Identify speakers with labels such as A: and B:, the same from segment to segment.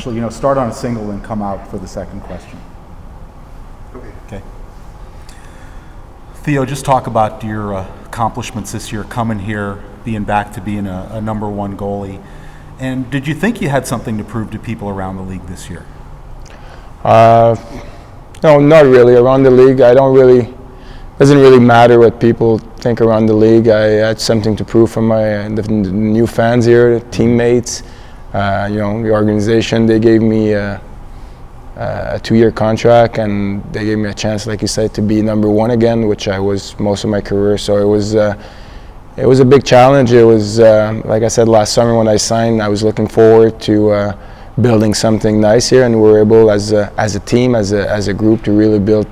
A: Start on a single and come out for the second question. Okay. Theo, just talk about your accomplishments this year, coming here, being back to being a number one goalie. And did you think you had something to prove to people around the league this year?
B: No, not really. Around the league, doesn't really matter what people think around the league. I had something to prove for the new fans here, the teammates, the organization. They gave me a 2-year contract, and they gave me a chance, like you said, to be number one again, which I was most of my career. So it was a big challenge. It was, like I said, last summer when I signed, I was looking forward to building something nice here, and we were able, as a team, as a group, to really build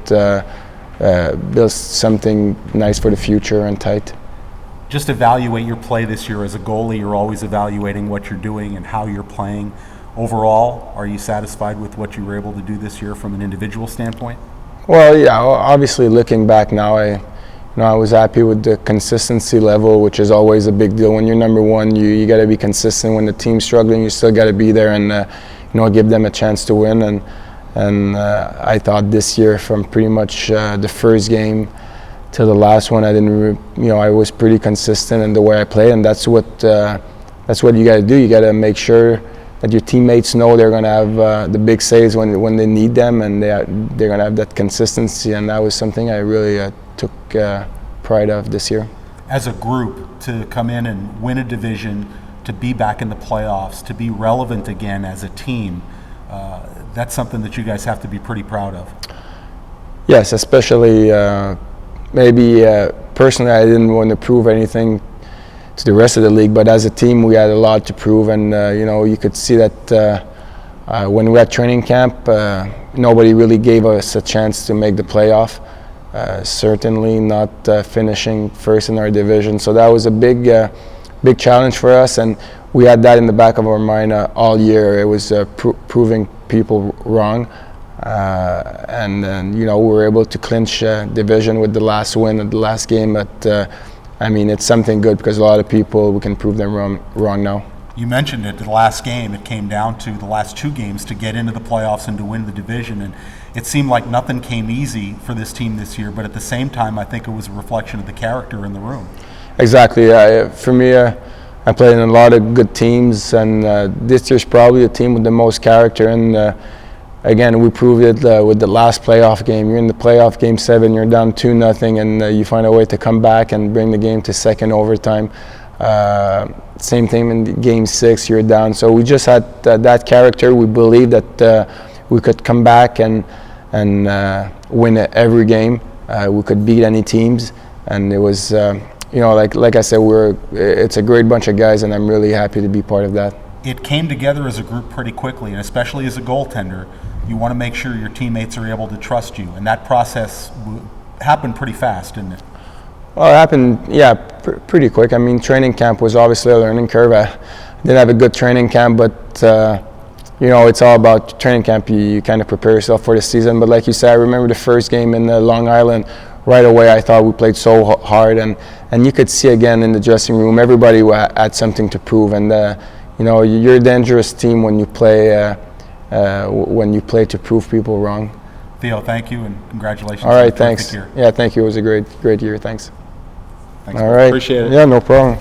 B: something nice for the future and tight.
A: Just evaluate your play this year as a goalie. You're always evaluating what you're doing and how you're playing. Overall, are you satisfied with what you were able to do this year from an individual standpoint?
B: Well, yeah. Obviously, looking back now, I was happy with the consistency level, which is always a big deal. When you're number one, you got to be consistent. When the team's struggling, you still got to be there and give them a chance to win. And I thought this year, from pretty much the first game to the last one, I was pretty consistent in the way I played, and that's what you got to do. You got to make sure that your teammates know they're going to have the big saves when they need them, and they're going to have that consistency. And that was something I really took pride of this year.
A: As a group, to come in and win a division, to be back in the playoffs, to be relevant again as a team, that's something that you guys have to be pretty proud of.
B: Yes, especially maybe personally, I didn't want to prove anything to the rest of the league, but as a team, we had a lot to prove, and you could see that when we were at training camp, nobody really gave us a chance to make the playoff. Certainly not finishing first in our division, so that was a big challenge for us, and we had that in the back of our mind all year. It was proving people wrong, and then we were able to clinch division with the last win at the last game. But it's something good, because a lot of people, we can prove them wrong now.
A: You mentioned it, the last game, it came down to the last 2 games to get into the playoffs and to win the division, and it seemed like nothing came easy for this team this year, but at the same time, I think it was a reflection of the character in the room.
B: Exactly. For me, I played in a lot of good teams, and this year's probably the team with the most character, and again, we proved it with the last playoff game. You're in the playoff game 7, you're down 2-0, and you find a way to come back and bring the game to second overtime. Same thing in game 6, you're down. So we just had that character. We believed that we could come back and win every game. We could beat any teams, and it was, like I said, it's a great bunch of guys, and I'm really happy to be part of that.
A: It came together as a group pretty quickly, and especially as a goaltender, you want to make sure your teammates are able to trust you, and that process happened pretty fast, didn't it?
B: Well, it happened, yeah, pretty quick. Training camp was obviously a learning curve. I didn't have a good training camp, but it's all about training camp. You kind of prepare yourself for the season. But like you said, I remember the first game in Long Island. Right away, I thought we played so hard, and you could see again in the dressing room, everybody had something to prove. And you're a dangerous team when you play to prove people wrong.
A: Theo, thank you, and congratulations.
B: All right, thanks. Yeah, thank you. It was a great year. Thanks.
A: Thanks.
B: All right.
A: Appreciate it.
B: Yeah, no problem.